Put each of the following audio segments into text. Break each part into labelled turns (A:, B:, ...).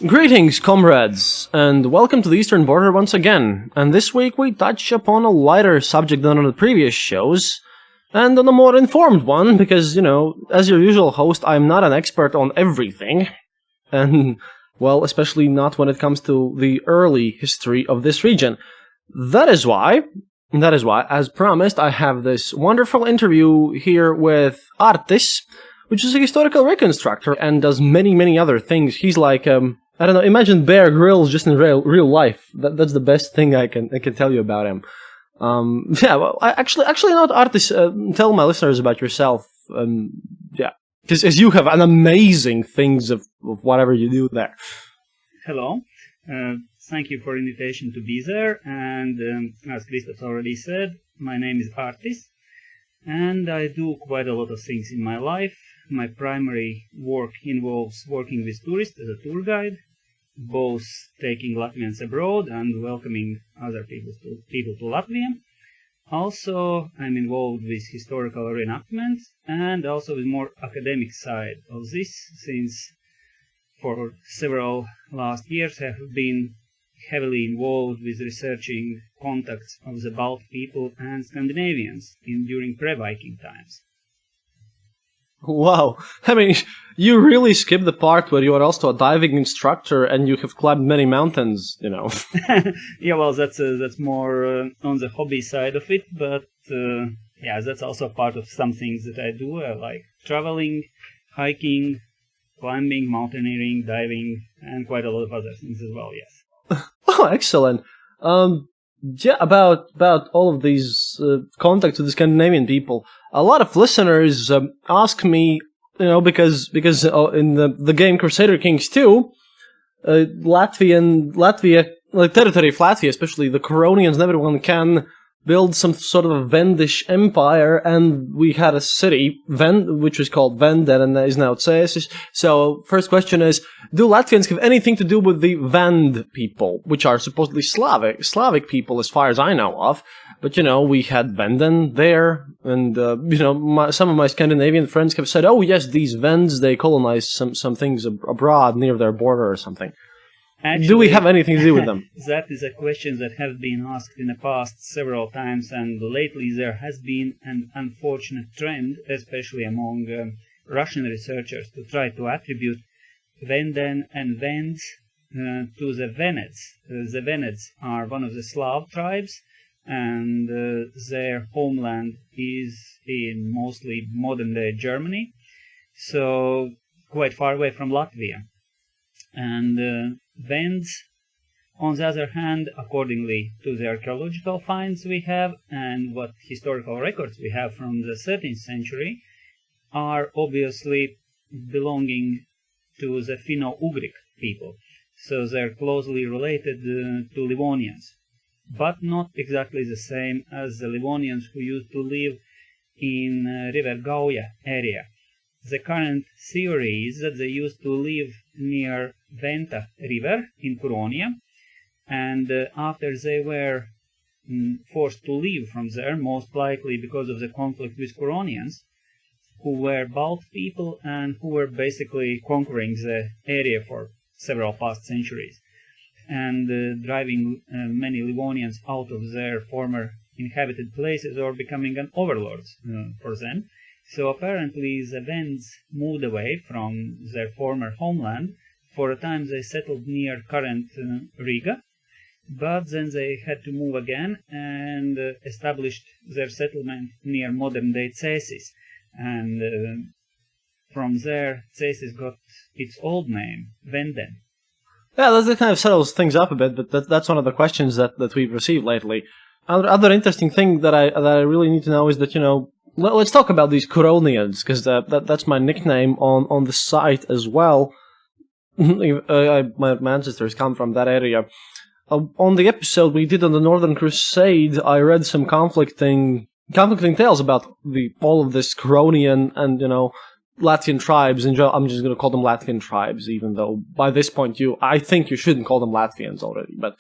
A: Greetings, comrades, and welcome to the Eastern Border once again. And this week we touch upon a lighter subject than on the previous shows, and on a more informed one, because, as your usual host, I'm not an expert on everything, and, well, especially not when it comes to the early history of this region. That is why, as promised, I have this wonderful interview here with Artis, which is a historical reconstructor and does many, many other things. He's like, imagine Bear Grylls just in real life. That's the best thing I can tell you about him. I actually not Artis. Tell my listeners about yourself. Because you have an amazing things of whatever you do there.
B: Hello. Thank you for the invitation to be there. And as Christoph already said, my name is Artis, and I do quite a lot of things in my life. My primary work involves working with tourists as a tour guide, both taking Latvians abroad and welcoming other people to Latvia. Also, I'm involved with historical reenactment and also with more academic side of this, since for several last years I have been heavily involved with researching contacts of the Baltic people and Scandinavians during pre-Viking times.
A: Wow, I mean, you really skipped the part where you are also a diving instructor and you have climbed many mountains,
B: Yeah, well, that's more on the hobby side of it, but that's also part of some things that I do. I like traveling, hiking, climbing, mountaineering, diving, and quite a lot of other things as well, yes.
A: Oh, excellent. About all of these contacts with the Scandinavian people, a lot of listeners ask me, because in the game Crusader Kings 2, Latvia, like territory of Latvia, especially the Curonians and everyone can build some sort of a Vendish empire, and we had a city, which was called Venden, and is now Cēsis. So, first question is, do Latvians have anything to do with the Vend people, which are supposedly Slavic people as far as I know of? But, we had Venden there, and, some of my Scandinavian friends have said, oh yes, these Vends, they colonized some things abroad near their border or something.
B: Actually,
A: do we have anything to do with them?
B: That is a question that has been asked in the past several times, and lately there has been an unfortunate trend, especially among Russian researchers, to try to attribute Venden and Vends to the Venets. The Venets are one of the Slav tribes, and their homeland is in mostly modern-day Germany, so quite far away from Latvia. And Vends, on the other hand, accordingly to the archaeological finds we have and what historical records we have from the 13th century, are obviously belonging to the Finno-Ugric people. So they're closely related to Livonians, but not exactly the same as the Livonians who used to live in River Gauja area. The current theory is that they used to live near Venta River in Curonia, and after they were forced to leave from there, most likely because of the conflict with Curonians, who were Baltic people and who were basically conquering the area for several past centuries, and driving many Livonians out of their former inhabited places or becoming an overlords for them. So apparently the Vends moved away from their former homeland. For a time they settled near current Riga, but then they had to move again and established their settlement near modern-day Cēsis. And from there, Cēsis got its old name, Venden.
A: Yeah, that kind of settles things up a bit, but that's one of the questions that we've received lately. Other interesting thing that I really need to know is that, let's talk about these Curonians, because that's my nickname on the site as well. My ancestors come from that area. On the episode we did on the Northern Crusade, I read some conflicting tales about all of this Curonian and Latvian tribes. And I'm just going to call them Latvian tribes, even though by this point I think you shouldn't call them Latvians already. But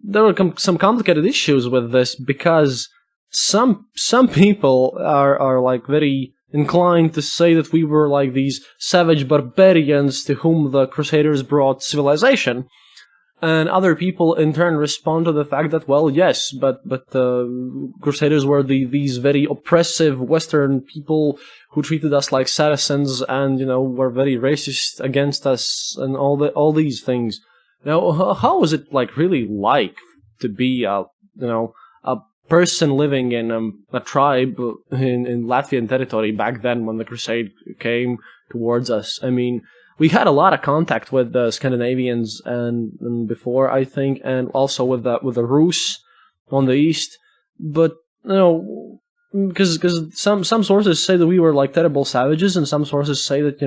A: there were some complicated issues with this because some people are like very inclined to say that we were like these savage barbarians to whom the Crusaders brought civilization. And other people in turn respond to the fact that, well, yes, but the Crusaders were these very oppressive Western people who treated us like Saracens and, were very racist against us and all these things. Now, how was it like really like to be a person living in a tribe in Latvian territory back then when the Crusade came towards us? I mean, we had a lot of contact with the Scandinavians and before, I think, and also with the Rus on the east. But because some sources say that we were like terrible savages, and some sources say that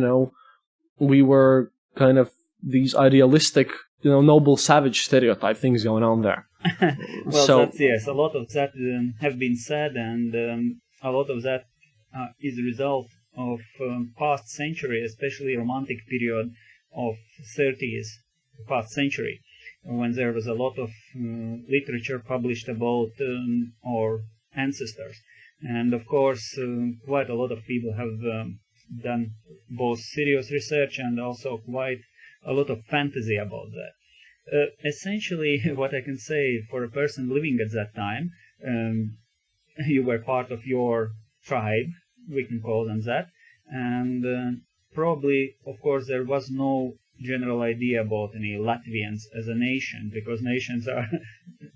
A: we were kind of these idealistic, noble savage stereotype things going on there.
B: Well, yes, a lot of that have been said, and a lot of that is the result of past century, especially Romantic period of 30s, past century, when there was a lot of literature published about our ancestors. And of course, quite a lot of people have done both serious research and also quite a lot of fantasy about that. Essentially, what I can say for a person living at that time, you were part of your tribe, we can call them that, and probably, of course, there was no general idea about any Latvians as a nation, because nations are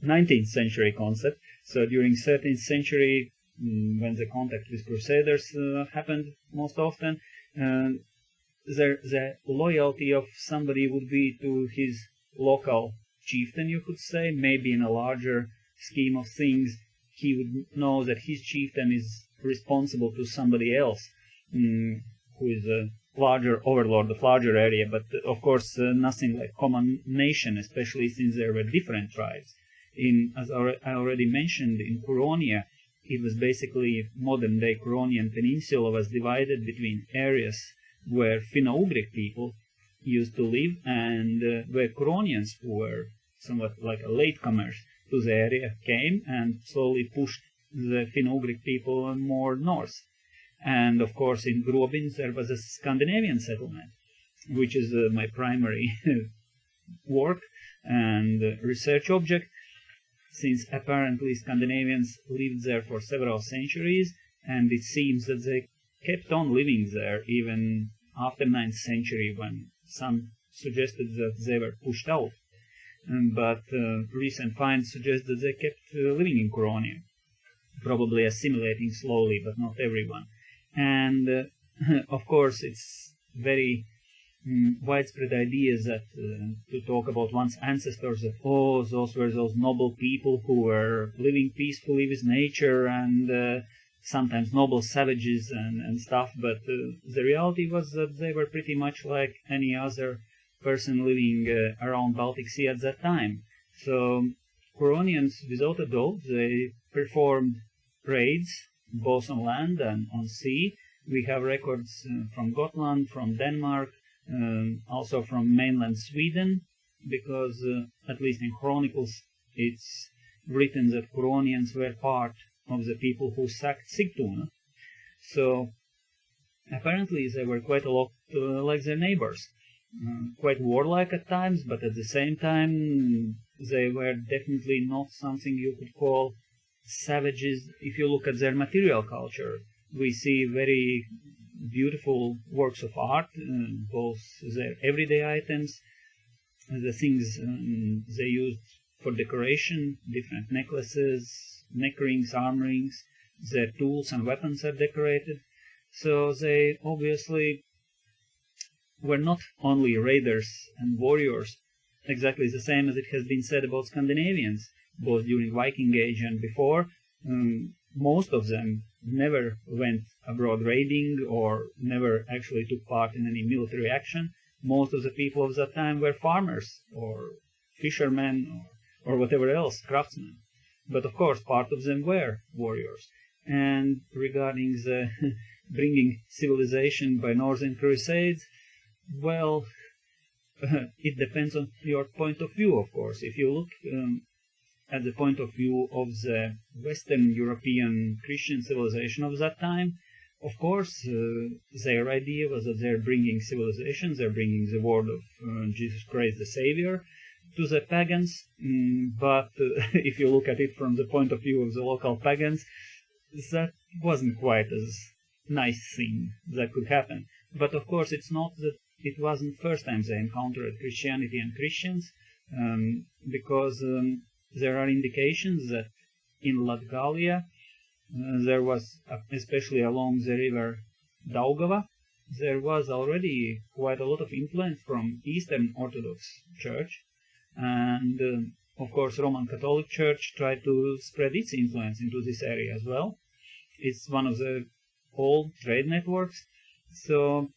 B: 19th century concept. So during 13th century, when the contact with Crusaders happened most often, the loyalty of somebody would be to his local chieftain, you could say. Maybe in a larger scheme of things, he would know that his chieftain is responsible to somebody else who is a larger overlord of larger area, but of course nothing like common nation, especially since there were different tribes. As I already mentioned, in Curonia, it was basically modern-day Curonian Peninsula was divided between areas where Finno-Ugric people used to live and where Curonians, who were somewhat like latecomers to the area, came and slowly pushed the Finno-Ugric people more north. And of course in Grobins there was a Scandinavian settlement, which is my primary work and research object, since apparently Scandinavians lived there for several centuries, and it seems that they kept on living there even after 9th century, when some suggested that they were pushed out. But recent finds suggest that they kept living in Curonia, probably assimilating slowly, but not everyone. And of course, it's very widespread ideas that to talk about one's ancestors, that those were those noble people who were living peacefully with nature and sometimes noble savages and stuff, but the reality was that they were pretty much like any other person living around Baltic Sea at that time. So Curonians, without a doubt, they performed raids both on land and on sea. We have records from Gotland, from Denmark, also from mainland Sweden, because at least in chronicles it's written that Curonians were part of the people who sacked Sigtuna. So apparently they were quite a lot like their neighbors, quite warlike at times, but at the same time they were definitely not something you could call savages. If you look at their material culture, we see very beautiful works of art, both their everyday items, the things they used for decoration, different necklaces, neck rings, arm rings, their tools and weapons are decorated. So they obviously were not only raiders and warriors, exactly the same as it has been said about Scandinavians, both during Viking Age and before. Most of them never went abroad raiding or never actually took part in any military action. Most of the people of that time were farmers or fishermen or whatever else, craftsmen. But of course, part of them were warriors. And regarding the bringing civilization by Northern Crusades, well, it depends on your point of view, of course. If you look at the point of view of the Western European Christian civilization of that time, Of course, their idea was that they're bringing civilization, they're bringing the word of Jesus Christ the Savior to the pagans, but if you look at it from the point of view of the local pagans, that wasn't quite as nice thing that could happen. But of course, it's not that it wasn't first time they encountered Christianity and Christians, because there are indications that in Latgalia there was, especially along the river Daugava, there was already quite a lot of influence from Eastern Orthodox Church, and of course Roman Catholic Church tried to spread its influence into this area as well. It's one of the old trade networks, so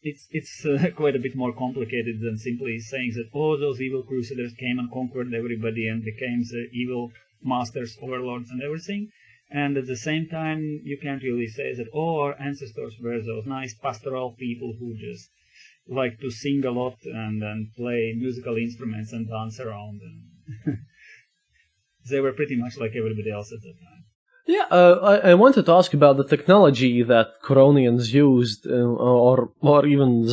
B: it's quite a bit more complicated than simply saying that, oh, those evil crusaders came and conquered everybody and became the evil masters, overlords, and everything. And at the same time, you can't really say that, oh, our ancestors were those nice pastoral people who just like to sing a lot and play musical instruments and dance around. They were pretty much like everybody else at that time.
A: Yeah, I wanted to ask about the technology that Coronians used, or even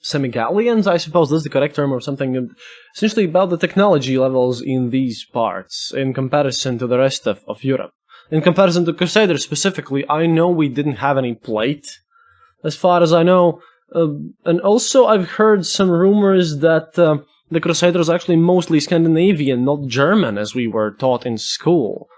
A: Semigalians, I suppose that's the correct term or something, essentially about the technology levels in these parts in comparison to the rest of Europe. In comparison to Crusaders specifically, I know we didn't have any plate, as far as I know, and also I've heard some rumors that the Crusaders are actually mostly Scandinavian, not German, as we were taught in school.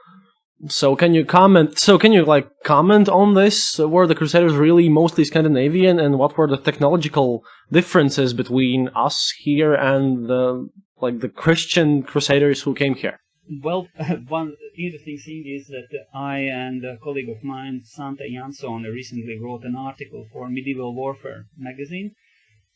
A: So can you comment on this? Were the Crusaders really mostly Scandinavian, and what were the technological differences between us here and the Christian Crusaders who came here?
B: Well, one interesting thing is that I and a colleague of mine, Sante Jansson, recently wrote an article for Medieval Warfare magazine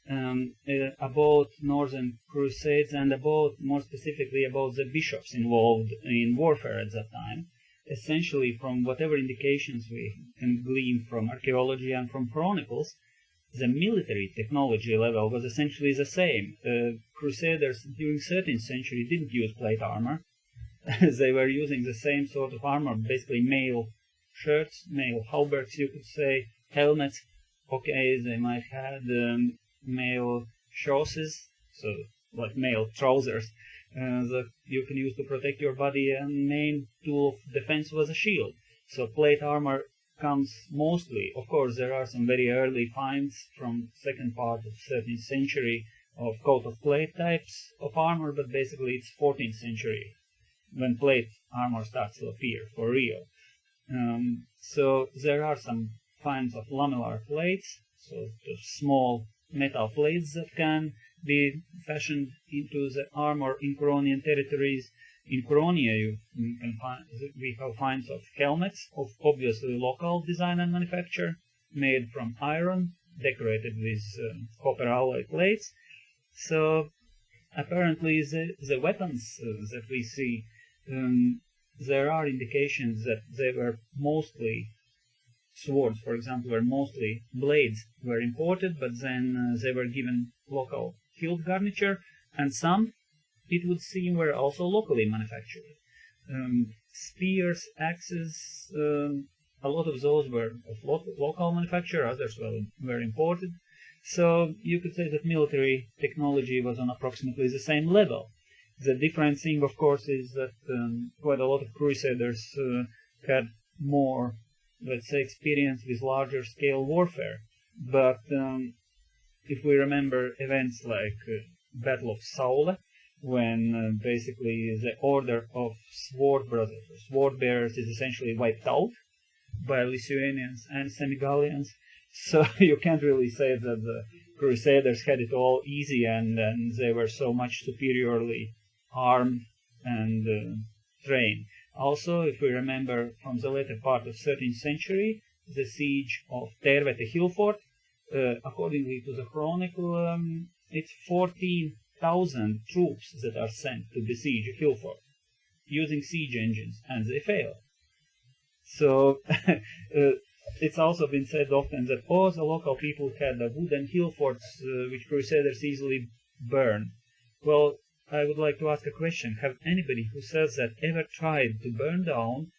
B: about Northern Crusades and more specifically about the bishops involved in warfare at that time. Essentially, from whatever indications we can glean from archaeology and from chronicles, the military technology level was essentially the same. Crusaders during 13th century didn't use plate armor. They were using the same sort of armor, basically mail shirts, mail halberds, you could say, helmets. Okay, they might have mail chausses, so like mail trousers, that you can use to protect your body, and main tool of defense was a shield. So plate armor comes mostly, of course there are some very early finds from second part of 13th century of coat of plate types of armor, but basically it's 14th century when plate armor starts to appear for real. So there are some finds of lamellar plates, so the small metal plates that can be fashioned into the armor in Coronian territories. In Coronia, we have finds of helmets of obviously local design and manufacture, made from iron, decorated with copper alloy plates. So apparently the weapons that we see, there are indications that they were mostly swords, for example, blades were imported, but then they were given local hilt garniture, and some, it would seem, were also locally manufactured. Spears, axes, a lot of those were of local manufacture, others were imported. So you could say that military technology was on approximately the same level. The different thing, of course, is that quite a lot of crusaders had more, let's say, experience with larger scale warfare. But if we remember events like Battle of Saule, when basically the order of sword brothers, or sword bearers, is essentially wiped out by Lithuanians and Semigalians. So you can't really say that the Crusaders had it all easy and they were so much superiorly armed and trained. Also, if we remember from the later part of 13th century, the siege of Tervete hill fort, accordingly to the chronicle, it's 14,000 troops that are sent to besiege a hill fort using siege engines, and they fail. So it's also been said often that the local people had wooden hill forts which Crusaders easily burned. Well, I would like to ask a question. Have anybody who says that ever tried to burn down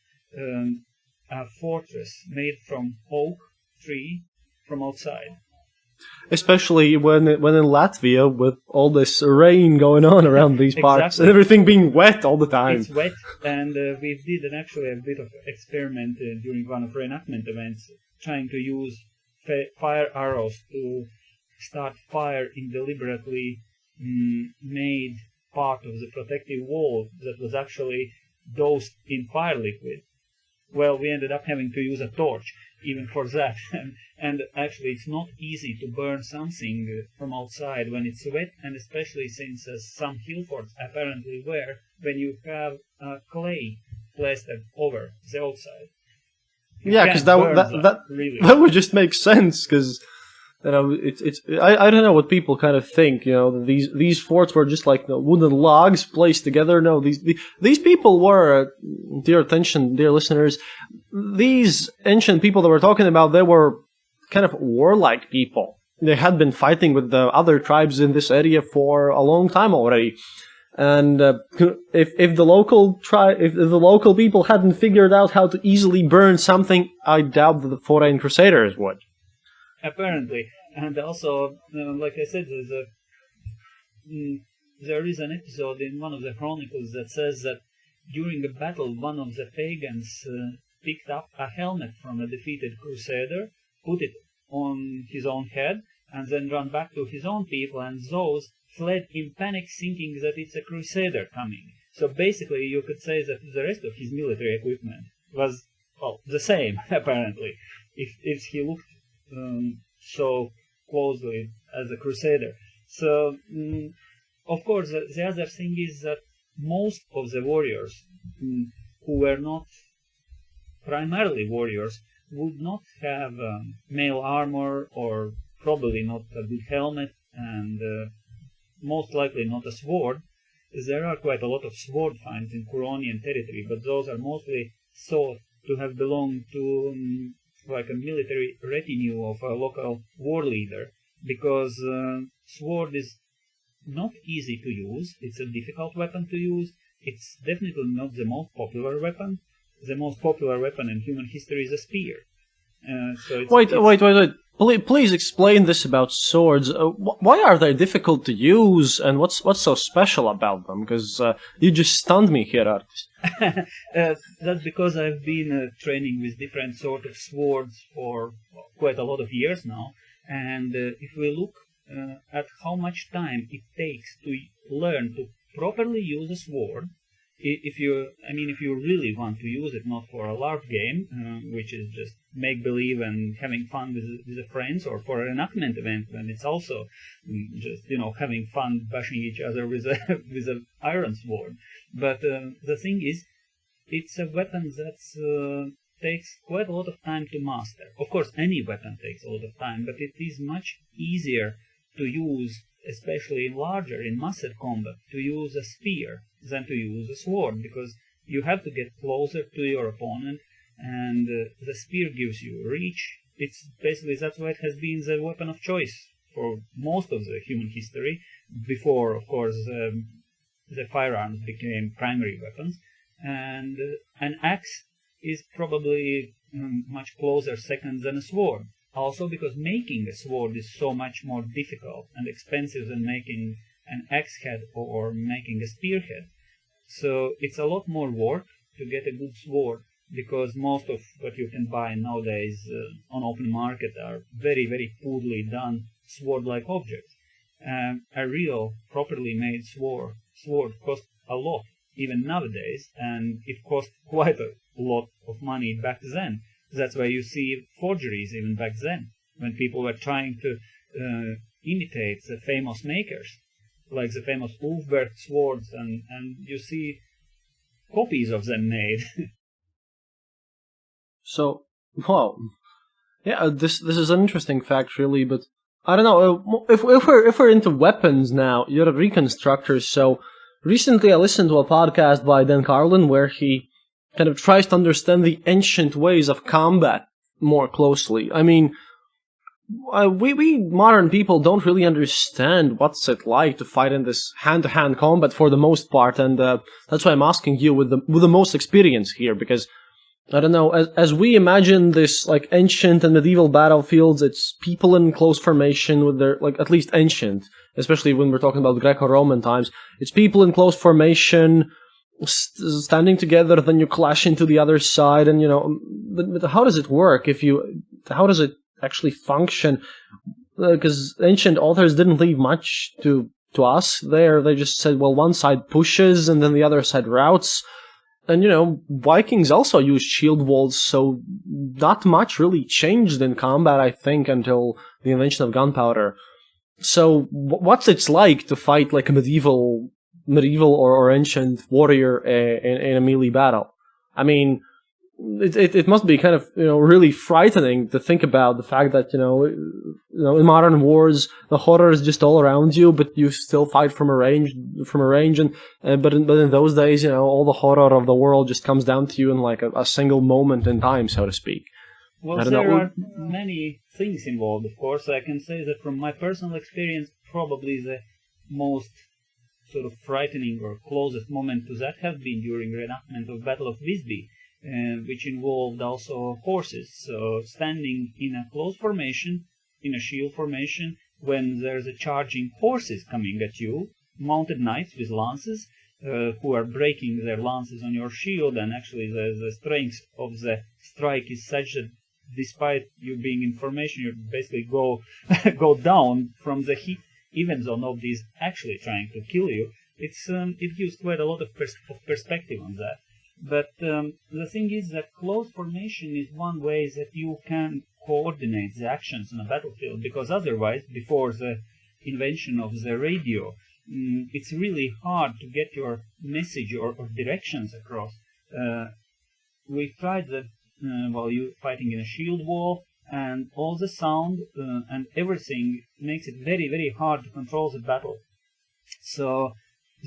B: a fortress made from oak tree from outside.
A: Especially when in Latvia, with all this rain going on around these parts,
B: Exactly.
A: and everything being wet all the time.
B: It's wet, and we did actually a bit of experiment during one of reenactment events, trying to use fire arrows to start fire in deliberately made part of the protective wall that was actually doused in fire liquid. Well, we ended up having to use a torch even for that. And actually, it's not easy to burn something from outside when it's wet, and especially since, as some hill forts apparently were, when you have clay plastered over the outside.
A: Yeah, because that
B: really.
A: That would just make sense, because I don't know what people kind of think. These forts were just like wooden logs placed together. No, these people were, dear attention, dear listeners, these ancient people that we're talking about, they were kind of warlike people. They had been fighting with the other tribes in this area for a long time already. And if the local people hadn't figured out how to easily burn something, I doubt that the foreign crusaders would.
B: Apparently, and also, like I said, there is an episode in one of the chronicles that says that during a battle, one of the pagans picked up a helmet from a defeated crusader, put it on his own head, and then ran back to his own people, and those fled in panic, thinking that it's a crusader coming. So basically, you could say that the rest of his military equipment was, well, the same, apparently, if he looked so closely as a crusader. So, of course, the other thing is that most of the warriors who were not primarily warriors would not have mail armor, or probably not a good helmet, and most likely not a sword. There are quite a lot of sword finds in Curonian territory, but those are mostly thought to have belonged to like a military retinue of a local war leader, because sword is not easy to use. It's a difficult weapon to use. It's definitely not the most popular weapon. The most popular weapon in human history is a spear.
A: Wait. Please explain this about swords. Why are they difficult to use, and what's so special about them? Because you just stunned me here, Artis.
B: That's because I've been training with different sort of swords for quite a lot of years now. And if we look at how much time it takes to learn to properly use a sword, if you really want to use it, not for a LARP game, which is just make-believe and having fun with the friends, or for an enactment event when it's also just, having fun bashing each other with an iron sword. But the thing is, it's a weapon that takes quite a lot of time to master. Of course, any weapon takes a lot of time, but it is much easier to use, especially in massed combat, to use a spear than to use a sword, because you have to get closer to your opponent, and the spear gives you reach. It's basically, that's why it has been the weapon of choice for most of the human history, before, of course, the firearms became primary weapons. And an axe is probably much closer second than a sword. Also because making a sword is so much more difficult and expensive than making an axe head or making a spearhead. So it's a lot more work to get a good sword, because most of what you can buy nowadays on open market are very, very poorly done sword-like objects. A real, properly made sword costs a lot, even nowadays, and it cost quite a lot of money back then. That's why you see forgeries even back then, when people were trying to imitate the famous makers, like the famous Ulfberg swords, and you see copies of them made.
A: So, wow, yeah, this is an interesting fact, really. But I don't know if we're into weapons now. You're a Reconstructor, so recently I listened to a podcast by Dan Carlin where he kind of tries to understand the ancient ways of combat more closely. I mean, we modern people don't really understand what's it like to fight in this hand-to-hand combat for the most part, and that's why I'm asking you with the most experience here, because I don't know, as we imagine this, like, ancient and medieval battlefields, it's people in close formation with their, like, at least ancient, especially when we're talking about Greco-Roman times, it's people in close formation, standing together, then you clash into the other side, and, but how does it work how does it actually function? Because ancient authors didn't leave much to us there. They just said, well, one side pushes, and then the other side routes. And, Vikings also used shield walls, so not much really changed in combat, I think, until the invention of gunpowder. So, what's it like to fight like a medieval or ancient warrior in a melee battle? I mean, it must be kind of, really frightening to think about the fact that, in modern wars, the horror is just all around you, but you still fight from a range, and but in those days, all the horror of the world just comes down to you in like a single moment in time, so to speak.
B: Well, there are many things involved, of course. I can say that from my personal experience, probably the most sort of frightening or closest moment to that have been during reenactment of Battle of Visby, which involved also horses. So standing in a close formation, in a shield formation, when there's a charging horses coming at you, mounted knights with lances, who are breaking their lances on your shield, and actually the strength of the strike is such that despite you being in formation, you basically go down from the heat, even though nobody is actually trying to kill you. It gives quite a lot of perspective on that. But the thing is that close formation is one way that you can coordinate the actions on a battlefield, because otherwise, before the invention of the radio, it's really hard to get your message or directions across. We tried that while you're fighting in a shield wall, and all the sound and everything makes it very, very hard to control the battle. So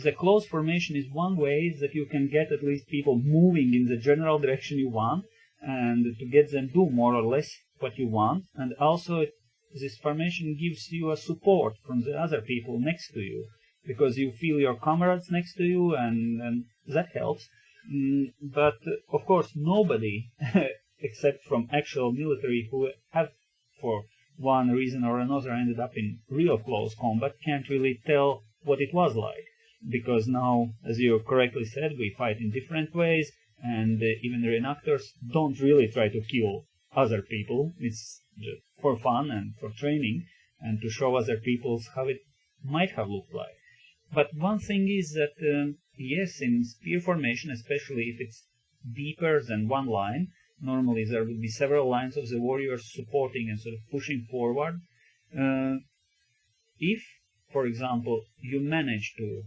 B: the close formation is one way that you can get at least people moving in the general direction you want, and to get them do more or less what you want. And also this formation gives you a support from the other people next to you, because you feel your comrades next to you, and that helps. But of course nobody except from actual military who have for one reason or another ended up in real close combat can't really tell what it was like, because now, as you correctly said, we fight in different ways, and even the reenactors don't really try to kill other people. It's just for fun and for training and to show other peoples how it might have looked like. But one thing is that yes, in spear formation, especially if it's deeper than one line, normally there would be several lines of the warriors supporting and sort of pushing forward. If, for example, you manage to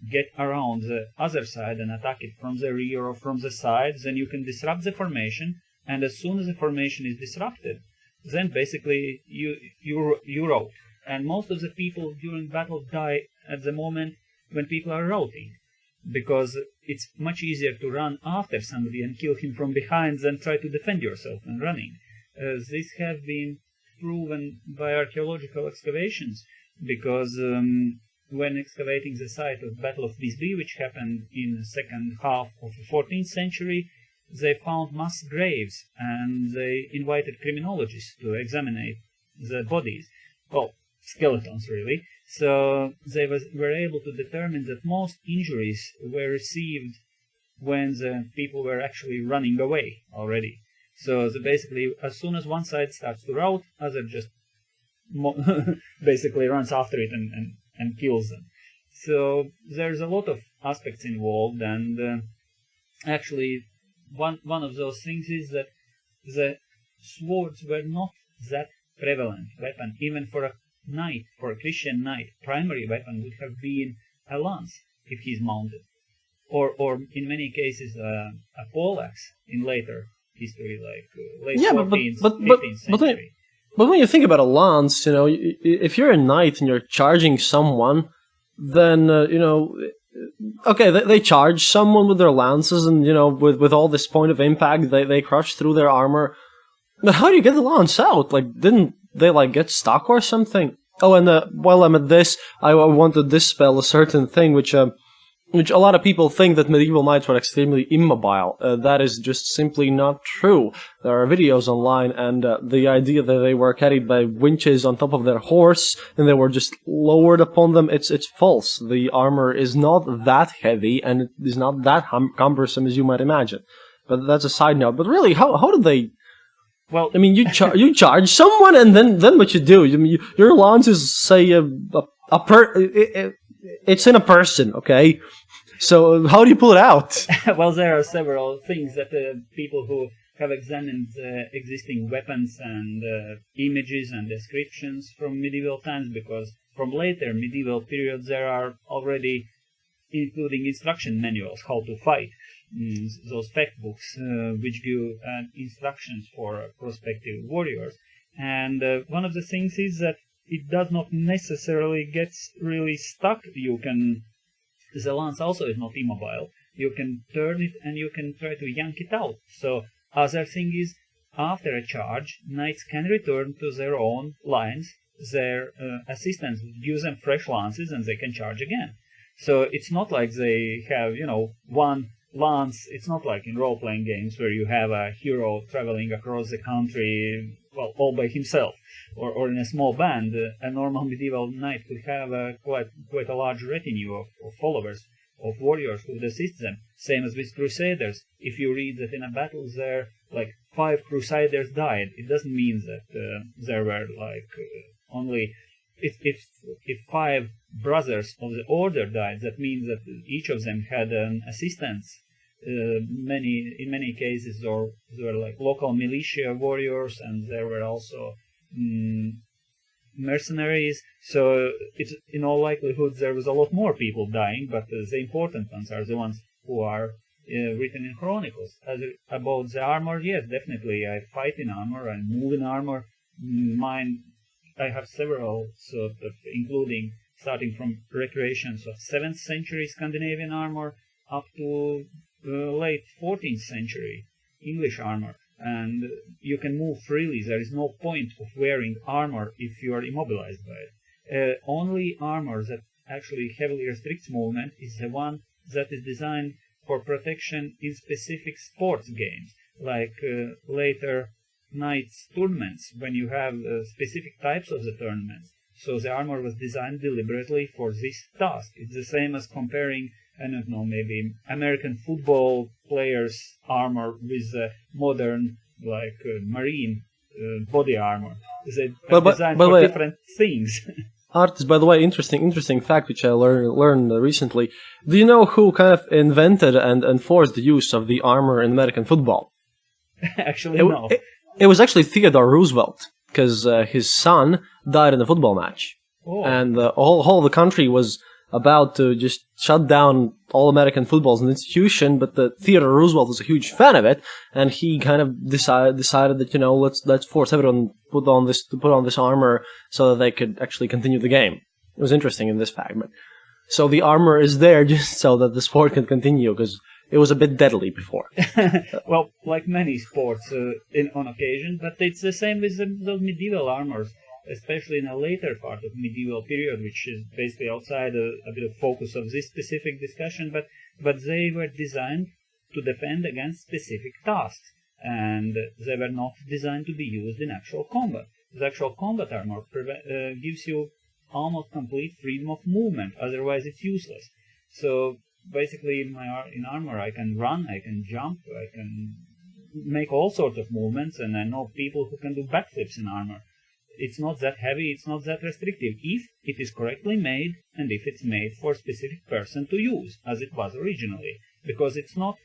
B: get around the other side and attack it from the rear or from the side, then you can disrupt the formation, and as soon as the formation is disrupted, then basically you rout. And most of the people during battle die at the moment when people are routing, because it's much easier to run after somebody and kill him from behind than try to defend yourself when running. This have been proven by archaeological excavations, because when excavating the site of Battle of Visby, which happened in the second half of the 14th century, they found mass graves, and they invited criminologists to examine the bodies. Well, skeletons really. So they were able to determine that most injuries were received when the people were actually running away already. So basically, as soon as one side starts to rout, other just basically runs after it and kills them. So there's a lot of aspects involved, and actually one of those things is that the swords were not that prevalent weapon. Even for a knight, for a Christian knight, primary weapon would have been a lance if he's mounted, or in many cases a poleaxe in later history, like late 14th, 15th century.
A: But when you think about a lance, if you're a knight and you're charging someone, then okay, they charge someone with their lances, and with all this point of impact, they crush through their armor. But how do you get the lance out? Like, didn't they get stuck or something? Oh, and while I'm at this, I want to dispel a certain thing which which a lot of people think that medieval knights were extremely immobile. That is just simply not true. There are videos online, and the idea that they were carried by winches on top of their horse and they were just lowered upon them, it's false. The armor is not that heavy, and it is not that cumbersome as you might imagine. But that's a side note. But really, how did they...
B: Well,
A: I mean, you charge someone, and then what you do? Your lance is, say, it's in a person, okay? So how do you pull it out?
B: well, there are several things that people who have examined existing weapons and images and descriptions from medieval times, because from later medieval periods there are already including instruction manuals how to fight, those fact books which give instructions for prospective warriors. And one of the things is that it does not necessarily get really stuck. The lance also is not immobile. You can turn it and you can try to yank it out. So other thing is, after a charge, knights can return to their own lines. Their assistants give them fresh lances and they can charge again. So it's not like they have, one lance. It's not like in role-playing games where you have a hero traveling across the country, well, all by himself, or in a small band. A normal medieval knight could have quite a large retinue of followers, of warriors who would assist them. Same as with crusaders. If you read that in a battle there, 5 crusaders died, it doesn't mean that there were only... If 5 brothers of the order died, that means that each of them had an assistant. In many cases, or there were local militia warriors, and there were also mercenaries. So it's in all likelihood there was a lot more people dying, but the important ones are the ones who are written in chronicles. About the armor, yes, definitely. I fight in armor, I move in armor. I have several, including starting from recreations of 7th century Scandinavian armor up to late 14th century English armor. And you can move freely. There is no point of wearing armor if you are immobilized by it. Only armor that actually heavily restricts movement is the one that is designed for protection in specific sports games, like later knights tournaments, when you have specific types of the tournaments. So the armor was designed deliberately for this task. It's the same as comparing, I don't know, maybe American football players' armor with modern, marine body armor. They are designed for different things.
A: Artis, by the way, interesting fact which I learned recently. Do you know who kind of invented and enforced the use of the armor in American football?
B: Actually, no.
A: It was actually Theodore Roosevelt, because his son died in a football match.
B: Oh.
A: And the whole of the country was about to just shut down all American football as an institution, but Theodore Roosevelt was a huge fan of it, and he kind of decided that, let's force everyone to put on this armor so that they could actually continue the game. It was interesting in this fact. So the armor is there just so that the sport can continue, because it was a bit deadly before.
B: Well, like many sports on occasion, but it's the same with those medieval armors, especially in a later part of medieval period, which is basically outside a bit of focus of this specific discussion, but they were designed to defend against specific tasks, and they were not designed to be used in actual combat. The actual combat armor gives you almost complete freedom of movement, otherwise it's useless. So basically in armor I can run, I can jump, I can make all sorts of movements, and I know people who can do backflips in armor. It's not that heavy, it's not that restrictive, if it is correctly made and if it's made for a specific person to use, as it was originally. Because it's not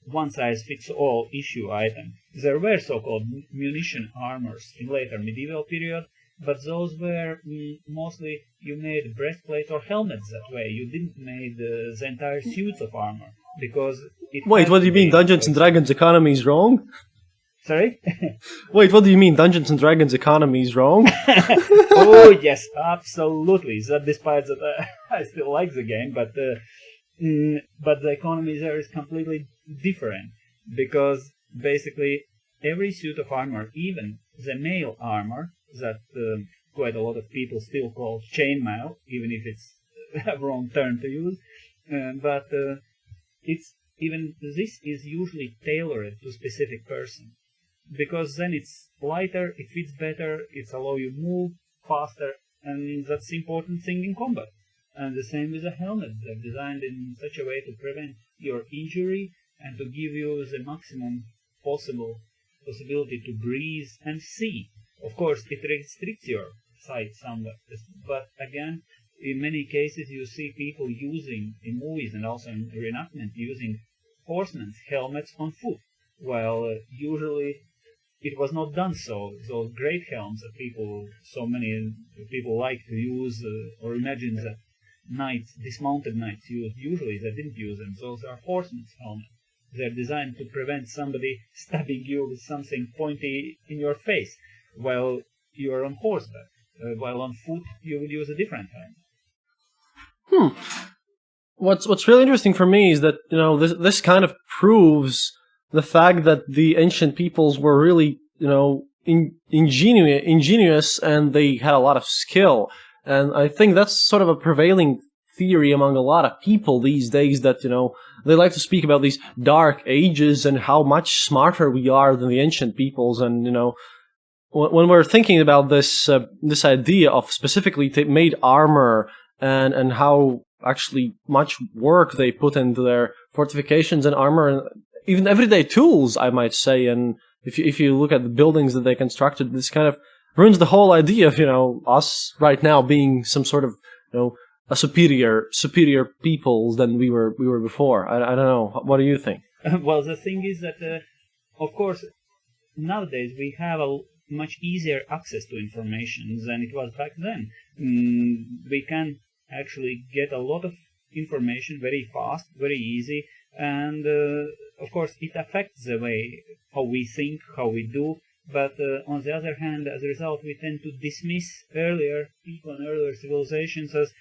B: one-size-fits-all issue item. There were so-called munition armors in later medieval period, but those were mostly you made breastplates or helmets that way. You didn't make the entire suits of armor, because it...
A: Wait, what do you mean Dungeons and Dragons economy is wrong?
B: Sorry?
A: Wait, what do you mean Dungeons and Dragons economy is wrong?
B: Oh yes, absolutely. That despite that I still like the game, but the economy there is completely different, because basically every suit of armor, even the mail armor that quite a lot of people still call chainmail, even if it's a wrong term to use, but it's even this is usually tailored to specific person, because then it's lighter, it fits better, it's allow you move faster, and that's important thing in combat. And the same with the helmets. They're designed in such a way to prevent your injury and to give you the maximum possibility to breathe and see. Of course, it restricts your sight somewhat, but again, in many cases you see people using, in movies and also in reenactment, using horsemen's helmets on foot, while usually it was not done so. Those great helms that so many people like to use, or imagine that dismounted knights used, usually they didn't use them. Those are horsemen's helmets. They're designed to prevent somebody stabbing you with something pointy in your face while you're on horseback. While on foot, you would use a different helmet.
A: What's really interesting for me is that, this kind of proves the fact that the ancient peoples were really, ingenious, and they had a lot of skill. And I think that's sort of a prevailing theory among a lot of people these days, that, they like to speak about these dark ages and how much smarter we are than the ancient peoples. And, when we're thinking about this idea of specifically made armor and how actually much work they put into their fortifications and armor, and even everyday tools, I might say, and if you look at the buildings that they constructed, this kind of ruins the whole idea of, us right now being some sort of, a superior peoples than we were before. I don't know. What do you think?
B: Well, the thing is that, of course, nowadays we have a much easier access to information than it was back then. We can actually get a lot of information very fast, very easy, and of course it affects the way how we think, how we do. But on the other hand, as a result, we tend to dismiss earlier people and earlier civilizations as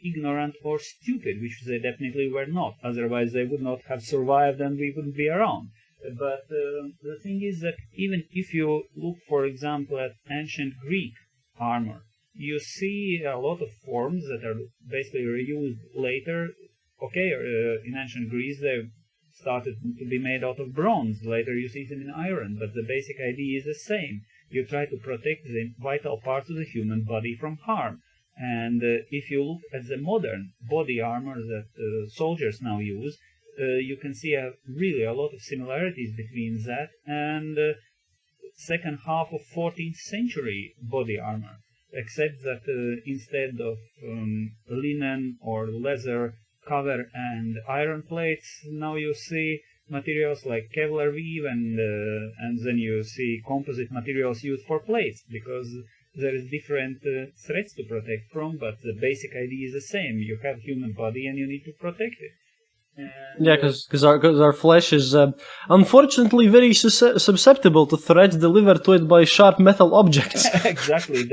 B: ignorant or stupid, which they definitely were not. Otherwise, they would not have survived, and we wouldn't be around. But the thing is that even if you look, for example, at ancient Greek armor, you see a lot of forms that are basically reused later. Okay, in ancient Greece they started to be made out of bronze. Later you see them in iron, but the basic idea is the same. You try to protect the vital parts of the human body from harm. And if you look at the modern body armor that soldiers now use, you can see really a lot of similarities between that and second half of 14th century body armor, except that instead of linen or leather cover and iron plates, now you see materials like Kevlar weave, and then you see composite materials used for plates, because there is different threats to protect from, but the basic idea is the same. You have human body and you need to protect it.
A: Yeah, because our flesh is unfortunately very susceptible to threats delivered to it by sharp metal objects.
B: Exactly.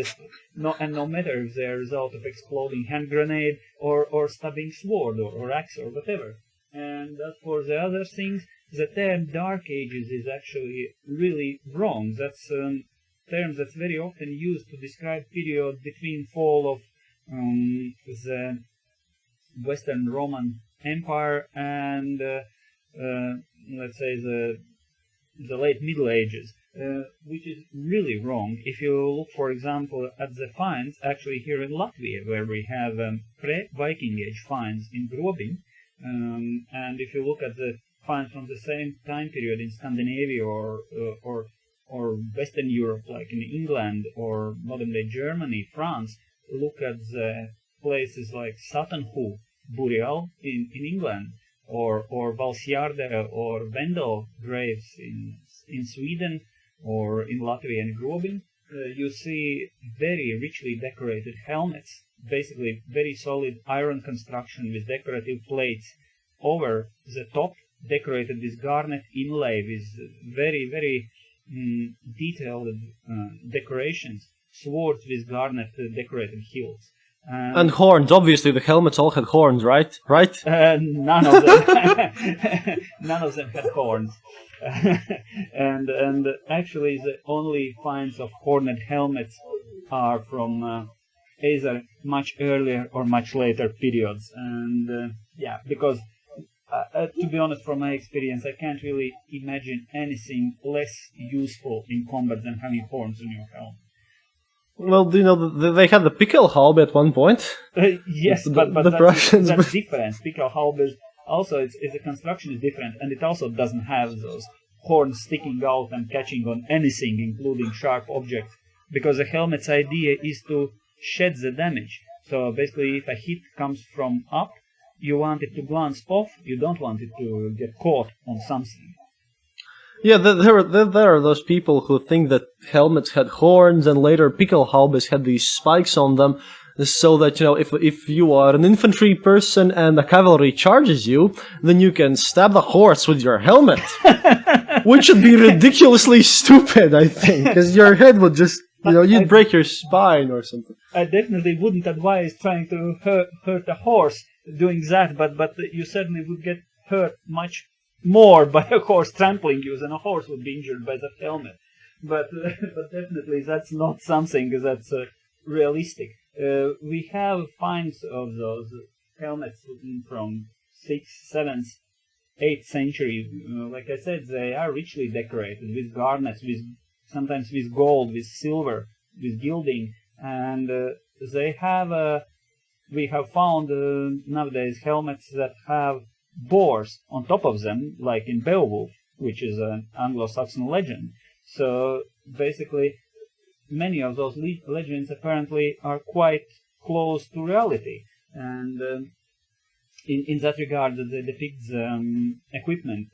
B: No matter if they're a result of exploding hand grenade or stabbing sword or axe or whatever. And as for the other things, the term Dark Ages is actually really wrong. That's a term that's very often used to describe period between fall of the Western Roman Empire and let's say the late Middle Ages, which is really wrong. If you look, for example, at the finds actually here in Latvia, where we have pre-Viking Age finds in Grobin, and if you look at the finds from the same time period in Scandinavia or Western Europe, like in England or modern-day Germany, France, look at the places like Satanhu burial in England, or Valsjarde or Vendel graves in Sweden, or in Latvia and Grobin, you see very richly decorated helmets, basically very solid iron construction with decorative plates over the top, decorated with garnet inlay with very, very detailed decorations, swords with garnet decorated hilts.
A: And horns. Obviously, the helmets all had horns, right? Right?
B: None of them. None of them had horns. and actually, the only finds of horned helmets are from either much earlier or much later periods. And Yeah, because to be honest, from my experience, I can't really imagine anything less useful in combat than having horns on your helmet.
A: Well, they had the Pickelhaube at one point.
B: Yes, but that's different. Pickelhaube is also it's the construction is different, and it also doesn't have those horns sticking out and catching on anything, including sharp objects, because the helmet's idea is to shed the damage. So basically, if a hit comes from up, you want it to glance off. You don't want it to get caught on something.
A: Yeah, there are those people who think that helmets had horns, and later Pickelhaubes had these spikes on them, so that, if you are an infantry person and a cavalry charges you, then you can stab the horse with your helmet. Which would be ridiculously stupid, I think, because your head would just, you'd break your spine or something.
B: I definitely wouldn't advise trying to hurt a horse doing that, but you certainly would get hurt much more by a horse trampling you than a horse would be injured by that helmet. But definitely that's not something that's realistic. We have finds of those helmets from 6th, 7th, 8th century. Like I said, they are richly decorated with garnets, sometimes with gold, with silver, with gilding, and they have. We have found nowadays helmets that have boars on top of them, like in Beowulf, which is an Anglo-Saxon legend. So basically, many of those legends apparently are quite close to reality, and in that regard, they depict the equipment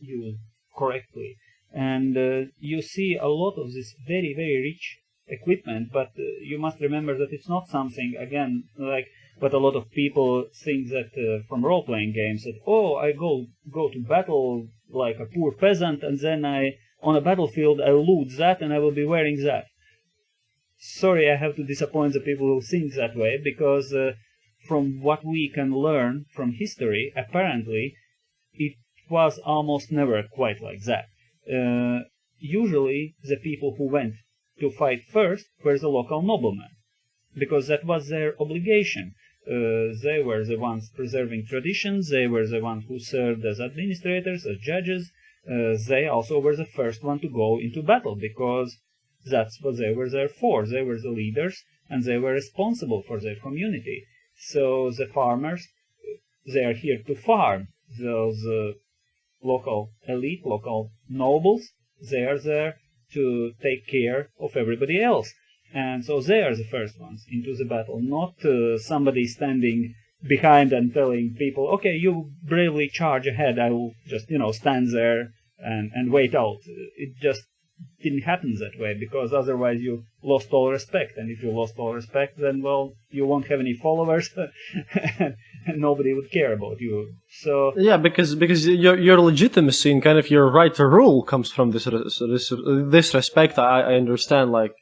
B: used correctly. And you see a lot of this very, very rich equipment, but you must remember that it's not something, again, like what a lot of people think that from role-playing games, that, I go to battle like a poor peasant, and then on a battlefield I loot that and I will be wearing that. Sorry, I have to disappoint the people who think that way, because from what we can learn from history, apparently it was almost never quite like that. Usually the people who went to fight first were the local noblemen, because that was their obligation. They were the ones preserving traditions, they were the ones who served as administrators, as judges. They also were the first one to go into battle, because that's what they were there for. They were the leaders, and they were responsible for their community. So the farmers, they are here to farm. Those local elite, local nobles, they are there to take care of everybody else. And so they are the first ones into the battle, not somebody standing behind and telling people, okay, you bravely charge ahead, I will just, stand there and wait out. It just didn't happen that way, because otherwise you lost all respect. And if you lost all respect, then, well, you won't have any followers and nobody would care about you. So
A: yeah, because your legitimacy and kind of your right to rule comes from this respect. I understand, like,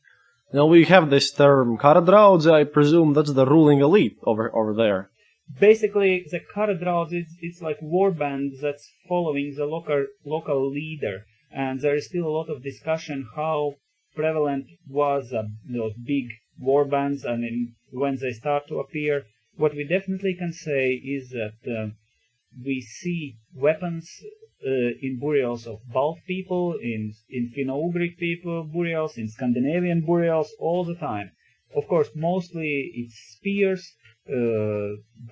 A: we have this term Karadraudze. I presume that's the ruling elite over there.
B: Basically, the Karadraudze, it's like war band that's following the local leader. And there is still a lot of discussion how prevalent was those big war bands, and when they start to appear. What we definitely can say is that we see weapons in burials of Baltic people, in Finno-Ugric people burials, in Scandinavian burials, all the time. Of course, mostly it's spears,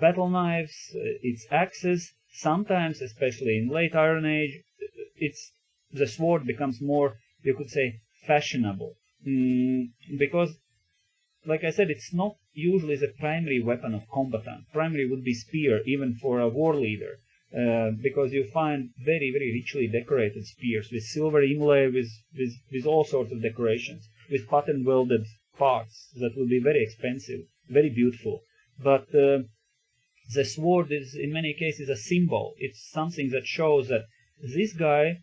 B: battle knives, it's axes. Sometimes, especially in late Iron Age, the sword becomes more, you could say, fashionable. Because, like I said, it's not usually the primary weapon of combatant. Primary would be spear, even for a war leader. Because you find very, very richly decorated spears with silver inlay, with all sorts of decorations, with pattern welded parts that will be very expensive, very beautiful. But the sword is, in many cases, a symbol. It's something that shows that this guy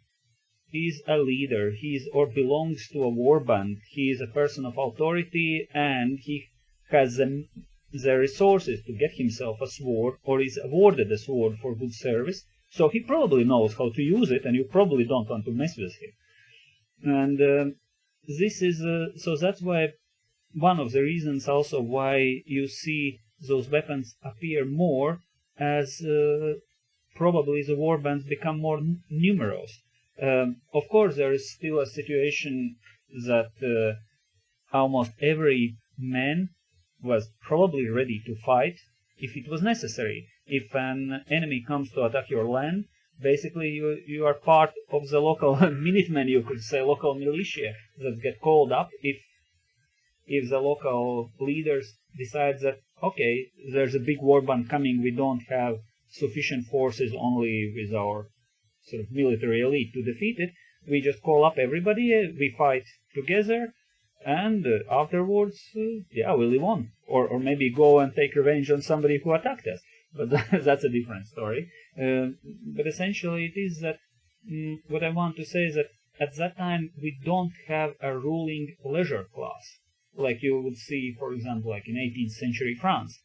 B: is a leader, or belongs to a war band, he is a person of authority, and he has the resources to get himself a sword, or is awarded a sword for good service, so he probably knows how to use it, and you probably don't want to mess with him. And this is, so that's why, one of the reasons also why you see those weapons appear more as probably the war bands become more numerous. Of course, there is still a situation that almost every man was probably ready to fight if it was necessary. If an enemy comes to attack your land, basically you are part of the local Minutemen, you could say, local militia that get called up if the local leaders decide that, okay, there's a big war band coming, we don't have sufficient forces only with our sort of military elite to defeat it, we just call up everybody, we fight together, and afterwards, we live on. Or maybe go and take revenge on somebody who attacked us. But that's a different story. But essentially it is that, what I want to say is that at that time we don't have a ruling leisure class, like you would see, for example, like in 18th century France.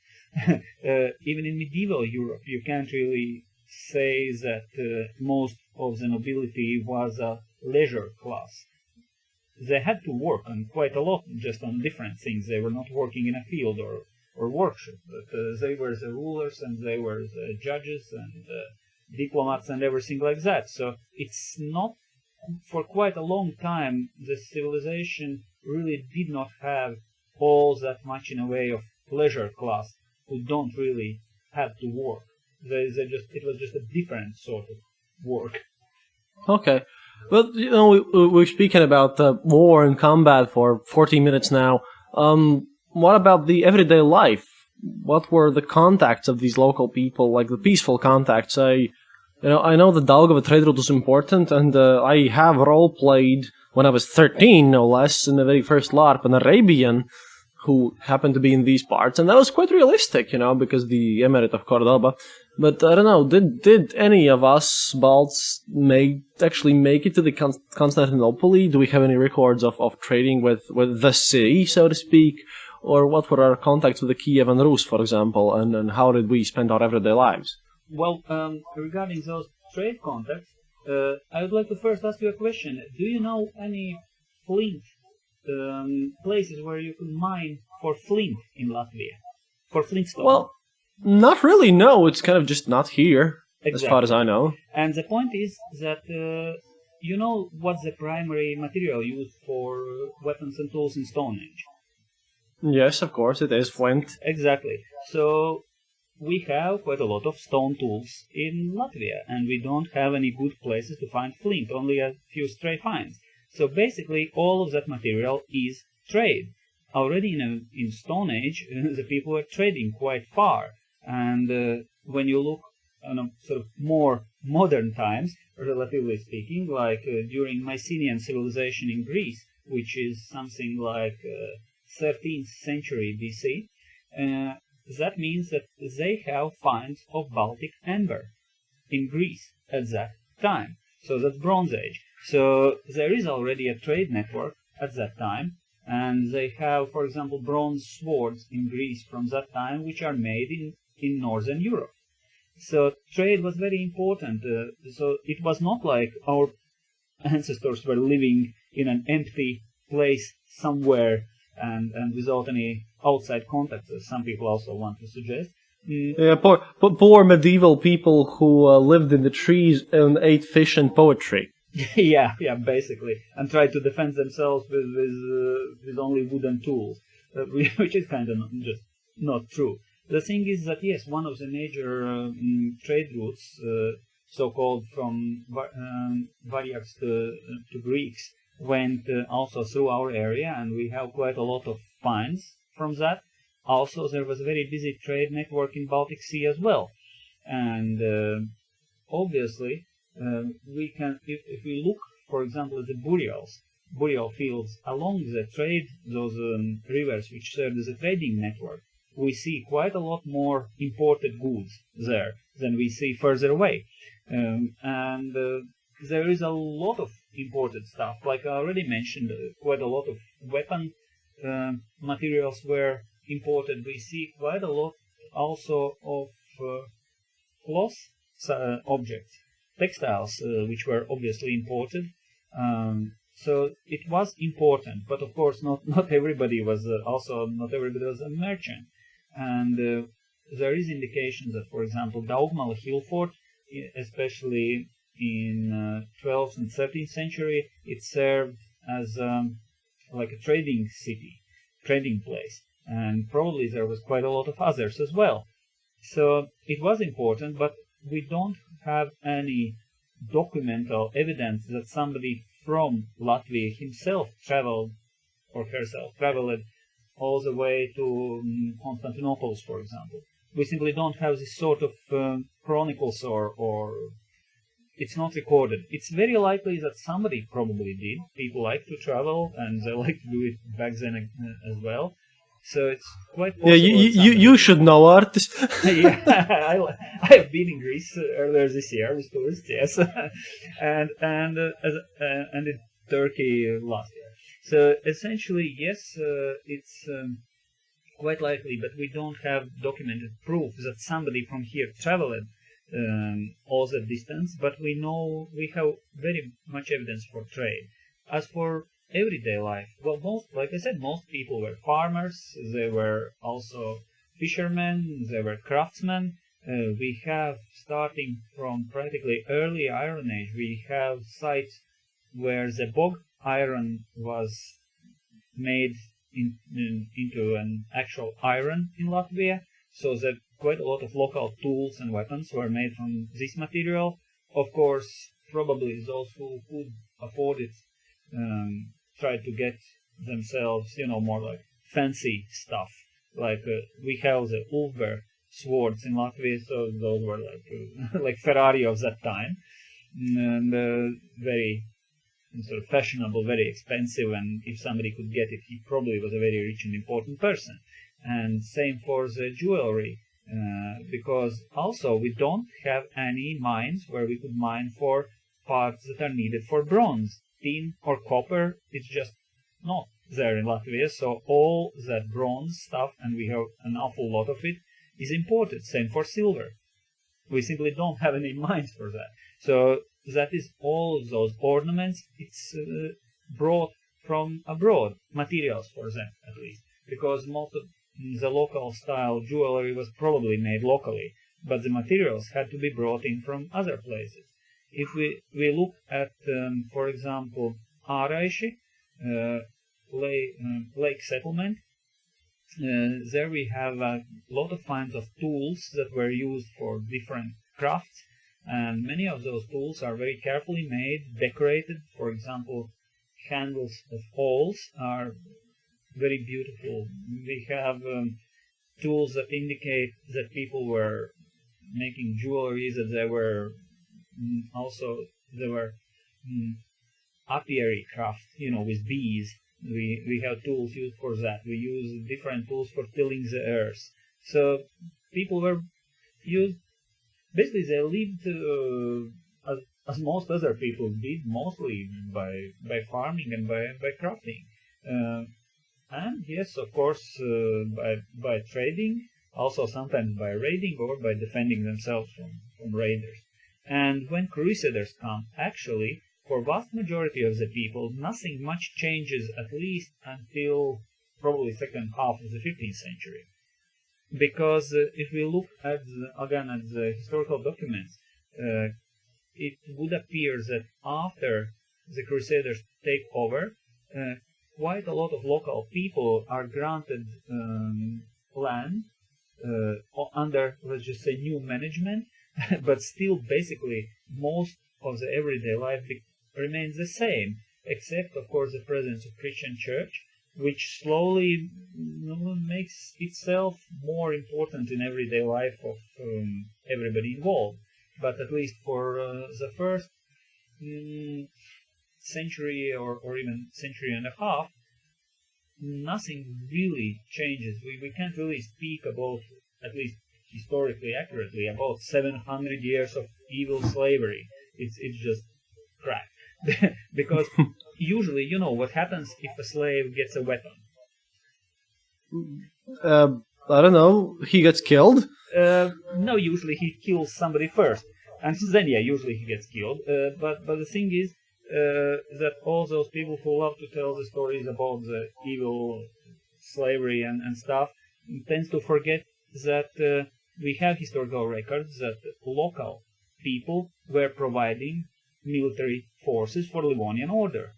B: Even in medieval Europe, you can't really say that most of the nobility was a leisure class. They had to work on quite a lot, just on different things. They were not working in a field or workshop, but they were the rulers and they were the judges and diplomats and everything like that. So it's not, for quite a long time, the civilization really did not have all that much in a way of leisure class who don't really have to work. It was just a different sort of work.
A: Okay. Well, we're speaking about war and combat for 40 minutes now. What about the everyday life? What were the contacts of these local people, like the peaceful contacts? I know the Daugava trade route was important, and I have role-played when I was 13, no less, in the very first LARP, an Arabian who happened to be in these parts, and that was quite realistic, because the Emirate of Cordoba. But I don't know, did any of us Balts actually make it to the Constantinople? Do we have any records of trading with the city, so to speak? Or what were our contacts with the Kiev and Rus, for example, and how did we spend our everyday lives?
B: Well, regarding those trade contacts, I would like to first ask you a question. Do you know any flint places where you can mine for flint in Latvia? For flintstone?
A: Well, not really, no. It's kind of just not here, exactly, as far as I know.
B: And the point is that you know what's the primary material used for weapons and tools in Stone Age?
A: Yes, of course, it is flint.
B: Exactly. So we have quite a lot of stone tools in Latvia, and we don't have any good places to find flint, only a few stray finds. So basically, all of that material is trade. Already in Stone Age, the people were trading quite far. And when you look on sort of more modern times, relatively speaking, like during Mycenaean civilization in Greece, which is something like 13th century BC, that means that they have finds of Baltic amber in Greece at that time. So that's Bronze Age. So there is already a trade network at that time, and they have, for example, bronze swords in Greece from that time, which are made in Northern Europe. So trade was very important. So it was not like our ancestors were living in an empty place somewhere and without any outside contacts, as some people also want to suggest.
A: Yeah, poor medieval people who lived in the trees and ate fish and poetry.
B: yeah, basically, and tried to defend themselves with only wooden tools, which is kind of just not true. The thing is that yes, one of the major trade routes, so-called from Varyaks to Greeks, went also through our area, and we have quite a lot of finds from that. Also, there was a very busy trade network in Baltic Sea as well, and obviously we can, if we look, for example, at the burial fields along the trade, those rivers which served as a trading network, we see quite a lot more imported goods there than we see further away, and there is a lot of imported stuff. Like I already mentioned, quite a lot of weapon materials were imported. We see quite a lot also of cloth objects, textiles, which were obviously imported. So it was important, but of course not everybody was not everybody was a merchant, and there is indication that, for example, Daugmala hill fort, especially in 12th and 13th century, it served as like a trading city, trading place, and probably there was quite a lot of others as well. So it was important, but we don't have any documental evidence that somebody from Latvia himself traveled or herself traveled all the way to Constantinople, for example. We simply don't have this sort of chronicles or it's not recorded. It's very likely that somebody probably did. People like to travel and they like to do it back then as well. So it's quite possible.
A: Yeah, you should know, artist.
B: Yeah, I've been in Greece earlier this year with tourists, yes, and in Turkey last year. So essentially, yes, it's quite likely, but we don't have documented proof that somebody from here traveled all that distance. But we know we have very much evidence for trade. As for everyday life, well, like I said, most people were farmers. They were also fishermen. They were craftsmen. We have, starting from practically early Iron Age, we have sites where the bog iron was made into an actual iron in Latvia. So that quite a lot of local tools and weapons were made from this material. Of course, probably those who could afford it tried to get themselves, more like fancy stuff. Like we have the Ulver swords in Latvia, so those were like like Ferrari of that time, and very sort of fashionable, very expensive. And if somebody could get it, he probably was a very rich and important person. And same for the jewelry, because also we don't have any mines where we could mine for parts that are needed for bronze. Tin or copper, it's just not there in Latvia, so all that bronze stuff, and we have an awful lot of it, is imported. Same for silver. We simply don't have any mines for that. So that is all those ornaments, it's brought from abroad, materials for them at least, because most of the local style jewelry was probably made locally, but the materials had to be brought in from other places. If we look at, for example, Āraiši, lake settlement, there we have a lot of kinds of tools that were used for different crafts, and many of those tools are very carefully made, decorated. For example, handles of holes are very beautiful. We have tools that indicate that people were making jewelry, that they were apiary craft, with bees. We have tools used for that. We use different tools for tilling the earth. So people were used. Basically, they lived as most other people did, mostly by farming and by crafting. And yes, of course, by trading, also sometimes by raiding or by defending themselves from raiders. And when crusaders come, actually, for vast majority of the people, nothing much changes, at least until probably second half of the 15th century. Because if we look at the historical documents, it would appear that after the crusaders take over, quite a lot of local people are granted land under, let's just say, new management, but still basically most of the everyday life remains the same, except of course the presence of Christian church, which slowly makes itself more important in everyday life of everybody involved. But at least for the first century or even century and a half, nothing really changes. We can't really speak about, at least historically accurately, about 700 years of evil slavery. It's just crap. Because usually, what happens if a slave gets a weapon?
A: I don't know. He gets killed?
B: No, usually he kills somebody first. And then, usually he gets killed. But the thing is that all those people who love to tell the stories about the evil slavery and stuff tends to forget that we have historical records that local people were providing military forces for Livonian order.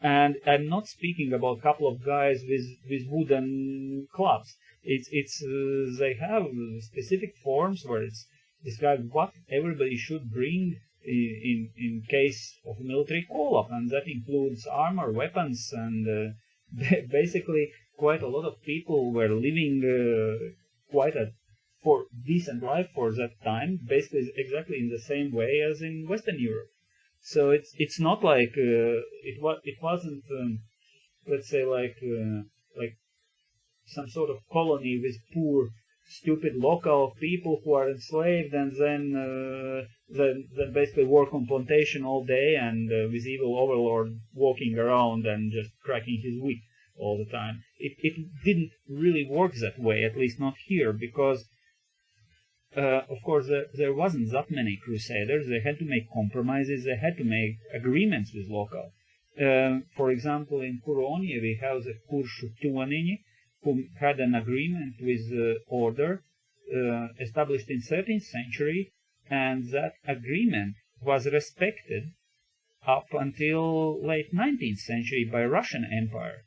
B: And I'm not speaking about a couple of guys with wooden clubs. It's they have specific forms where it's described what everybody should bring in case of military call-up, and that includes armor, weapons, and basically quite a lot of people were living quite a decent life for that time, basically exactly in the same way as in Western Europe. So it's not like it wasn't let's say like some sort of colony with poor, stupid local people who are enslaved and then basically work on plantation all day and with evil overlord walking around and just cracking his whip all the time. It didn't really work that way, at least not here, because of course there wasn't that many crusaders. They had to make compromises. They had to make agreements with local. For example, in Kuronie we have the Kuršutionini, who had an agreement with order established in 13th century, and that agreement was respected up until late 19th century by Russian Empire.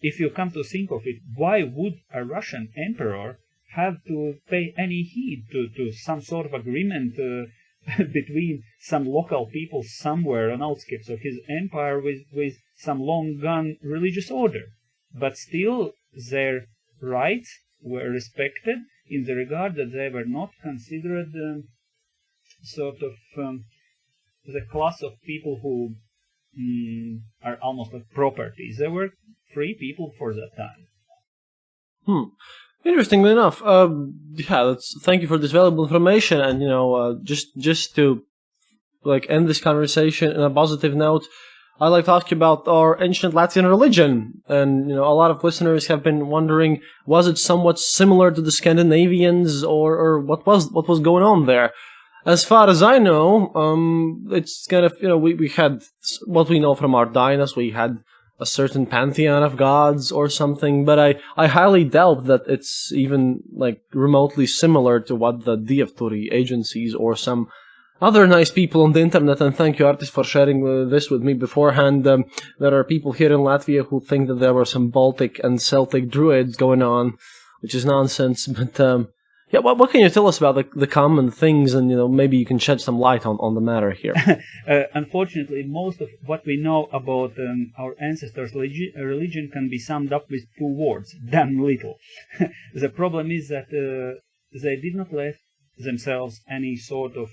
B: If you come to think of it, why would a Russian emperor have to pay any heed to some sort of agreement between some local people somewhere on outskirts of his empire with some long-gone religious order? But still, their rights were respected in the regard that they were not considered sort of the class of people who are almost like properties. They were free people for that time.
A: Interestingly enough, thank you for this valuable information, and just to like end this conversation on a positive note, I'd like to ask you about our ancient Latvian religion. And a lot of listeners have been wondering, was it somewhat similar to the Scandinavians, or what was going on there? As far as I know, it's kind of we had what we know from our dynasty. We had a certain pantheon of gods or something, but I highly doubt that it's even like remotely similar to what the Dievturi agencies or some other nice people on the internet, and thank you, Artis, for sharing this with me beforehand. There are people here in Latvia who think that there were some Baltic and Celtic druids going on, which is nonsense, but what can you tell us about the common things, and maybe you can shed some light on the matter here.
B: Unfortunately, most of what we know about our ancestors' religion can be summed up with two words: damn little. The problem is that they did not left themselves any sort of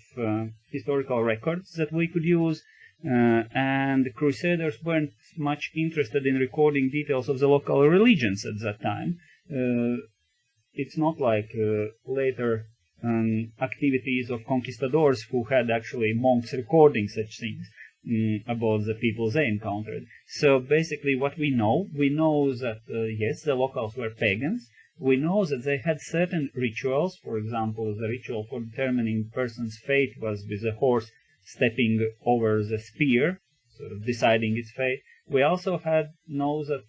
B: historical records that we could use, and the Crusaders weren't much interested in recording details of the local religions at that time. It's not like later activities of conquistadors who had actually monks recording such things about the people they encountered. So basically what we know that yes, the locals were pagans. We know that they had certain rituals. For example, the ritual for determining person's fate was with a horse stepping over the spear, sort of deciding its fate. We also know that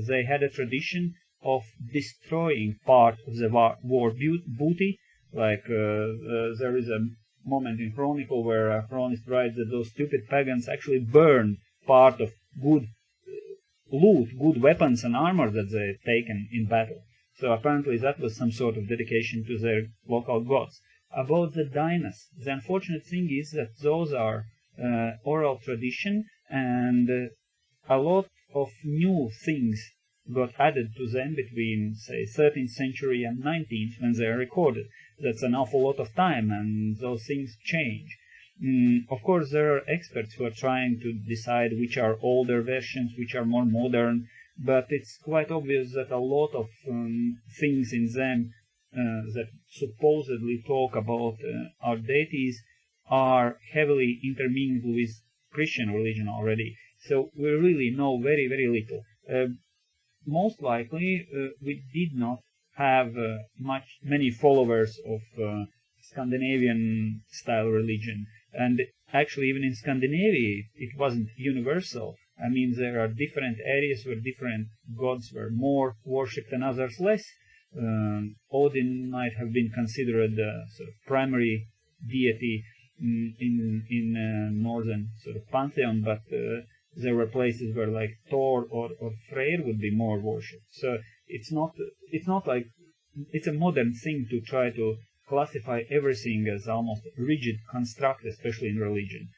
B: they had a tradition of destroying part of the war booty. Like there is a moment in Chronicle where a chronist writes that those stupid pagans actually burned part of good loot, good weapons and armor that they had taken in battle. So apparently that was some sort of dedication to their local gods. About the dynas, the unfortunate thing is that those are oral tradition, and a lot of new things got added to them between, say, 13th century and 19th when they are recorded. That's an awful lot of time, and those things change. Of course, there are experts who are trying to decide which are older versions, which are more modern, but it's quite obvious that a lot of things in them that supposedly talk about our deities are heavily intermingled with Christian religion already. So we really know very, very little. Most likely, we did not have many followers of Scandinavian style religion, and actually even in Scandinavia it wasn't universal. I mean, there are different areas where different gods were more worshipped and others less. Odin might have been considered the sort of primary deity in northern sort of pantheon, but there were places where like Thor or Freyr would be more worshipped. So it's not like it's a modern thing to try to classify everything as almost rigid construct, especially in religion.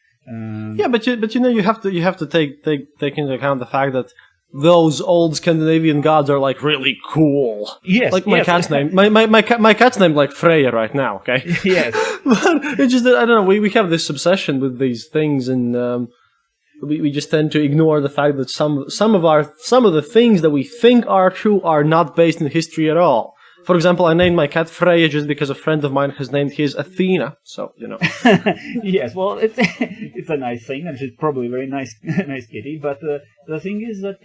A: Yeah, but you have to take into account the fact that those old Scandinavian gods are like really cool.
B: Yes,
A: like my cat's name. My cat's named like Freya right now. Okay.
B: Yes.
A: But it's just that, I don't know. We have this obsession with these things, and we just tend to ignore the fact that some of the things that we think are true are not based in history at all. For example, I named my cat Freya just because a friend of mine has named his Athena. So, you know.
B: Yes, well, it's a nice thing, and she's probably a very nice kitty. But the thing is that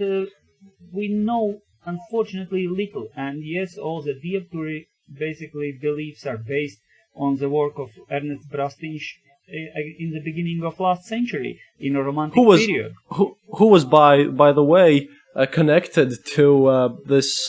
B: we know, unfortunately, little. And yes, all the Diepturi basically beliefs are based on the work of Ernest Brastinch in the beginning of last century, in a Romantic period.
A: Who was, by the way, connected to this...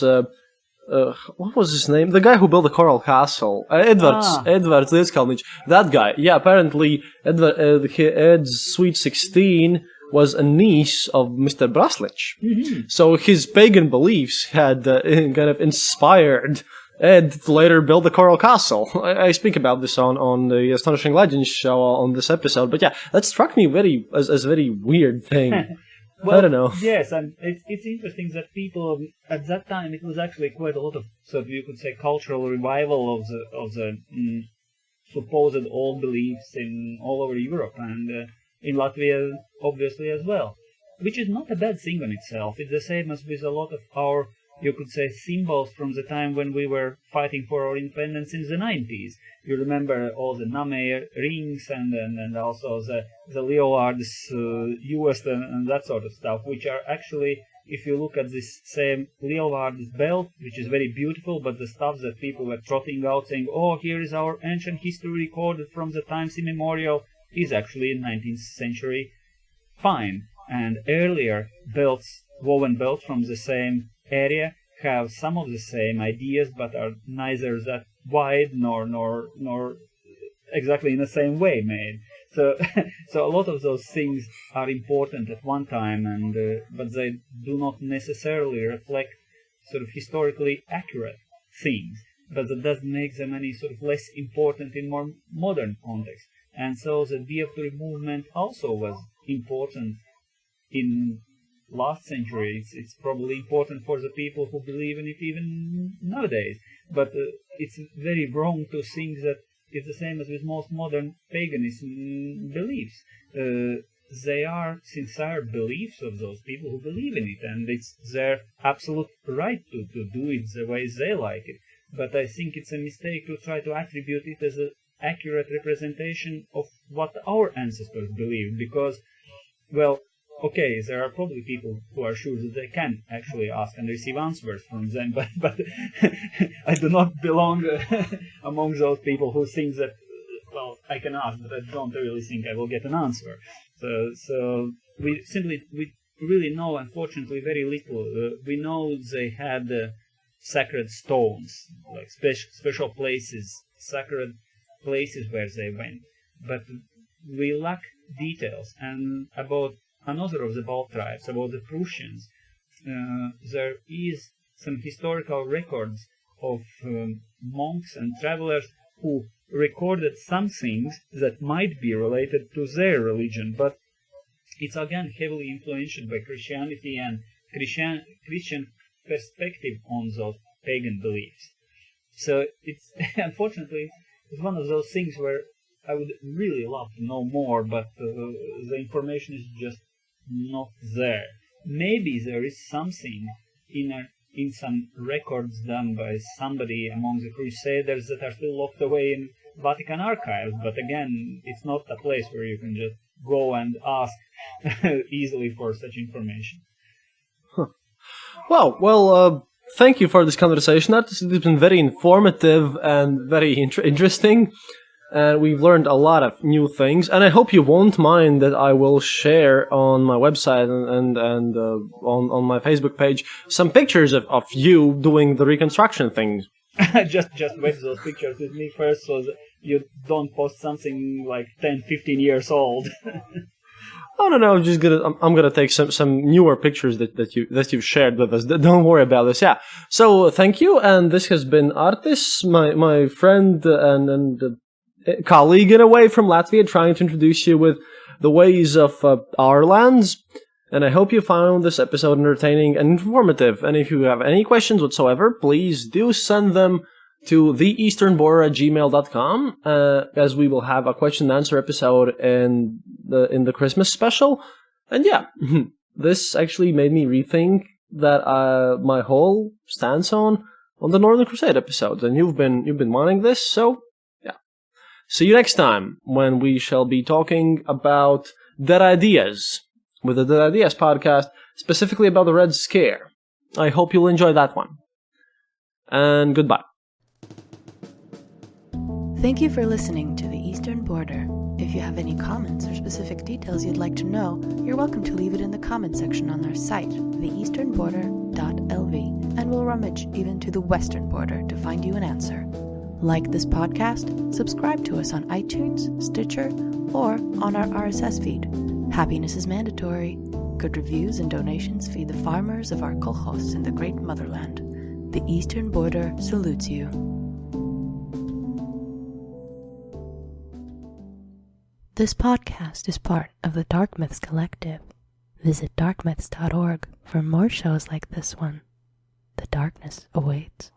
A: what was his name? The guy who built the Coral Castle. Edwards Lieskalnic. That guy. Yeah, apparently Ed's Sweet 16 was a niece of Mr. Braslich.
B: Mm-hmm.
A: So his pagan beliefs had kind of inspired Ed to later build the Coral Castle. I speak about this on the Astonishing Legends show on this episode. But yeah, that struck me as a very weird thing.
B: Well,
A: I don't know.
B: Yes, and it's interesting that people at that time, it was actually quite a lot of sort of, you could say, cultural revival of the supposed old beliefs in all over Europe and in Latvia obviously as well, which is not a bad thing on itself. It's the same as with a lot of our, you could say, symbols from the time when we were fighting for our independence in the 90s. You remember all the Name rings and also the Leopards used and that sort of stuff, which are actually, if you look at this same Leopard's belt, which is very beautiful, but the stuff that people were trotting out saying, oh, here is our ancient history recorded from the times immemorial, is actually 19th century fine. And earlier belts, woven belts from the same area, have some of the same ideas, but are neither that wide nor exactly in the same way made. So, so a lot of those things are important at one time, and but they do not necessarily reflect sort of historically accurate things. But that doesn't make them any sort of less important in more modern context. And so the Diepturi movement also was important in last century. It's probably important for the people who believe in it even nowadays. But it's very wrong to think that it's the same as with most modern paganism beliefs. They are sincere beliefs of those people who believe in it, and it's their absolute right to do it the way they like it. But I think it's a mistake to try to attribute it as an accurate representation of what our ancestors believed, because, well, okay, there are probably people who are sure that they can actually ask and receive answers from them, but I do not belong among those people who think that, well, I can ask, but I don't really think I will get an answer. So we really know, unfortunately, very little. We know they had sacred stones, like special places, sacred places where they went, but we lack details. And about another of the Balt tribes, about the Prussians, there is some historical records of monks and travelers who recorded some things that might be related to their religion, but it's again heavily influenced by Christianity and Christian perspective on those pagan beliefs. So it's unfortunately it's one of those things where I would really love to know more, but the information is just not there. Maybe there is something in some records done by somebody among the Crusaders that are still locked away in Vatican archives, but again, it's not a place where you can just go and ask easily for such information.
A: Huh. Well, thank you for this conversation. It's been very informative and very interesting. and we've learned a lot of new things. And I hope you won't mind that I will share on my website and on my Facebook page some pictures of you doing the reconstruction things.
B: just wait those pictures with me first, so that you don't post something like 10, 15 years old.
A: Oh no! I'm gonna take some newer pictures that you've shared with us. Don't worry about this. Yeah. So thank you, and this has been Artis, my friend and colleague in a way from Latvia, trying to introduce you with the ways of our lands. And I hope you found this episode entertaining and informative. And if you have any questions whatsoever, please do send them to theeasternborder@gmail.com, as we will have a question and answer episode in the Christmas special. And yeah, this actually made me rethink that my whole stance on the Northern Crusade episodes. And you've been wanting this, so yeah. See you next time when we shall be talking about Dead Ideas with the Dead Ideas podcast, specifically about the Red Scare. I hope you'll enjoy that one. And goodbye.
C: Thank you for listening to The Eastern Border. If you have any comments or specific details you'd like to know, you're welcome to leave it in the comment section on our site, theeasternborder.lv, and we'll rummage even to the western border to find you an answer. Like this podcast, subscribe to us on iTunes, Stitcher, or on our RSS feed. Happiness is mandatory. Good reviews and donations feed the farmers of our kolkhozs in the great motherland. The Eastern Border salutes you. This podcast is part of the Dark Myths Collective. Visit darkmyths.org for more shows like this one. The darkness awaits.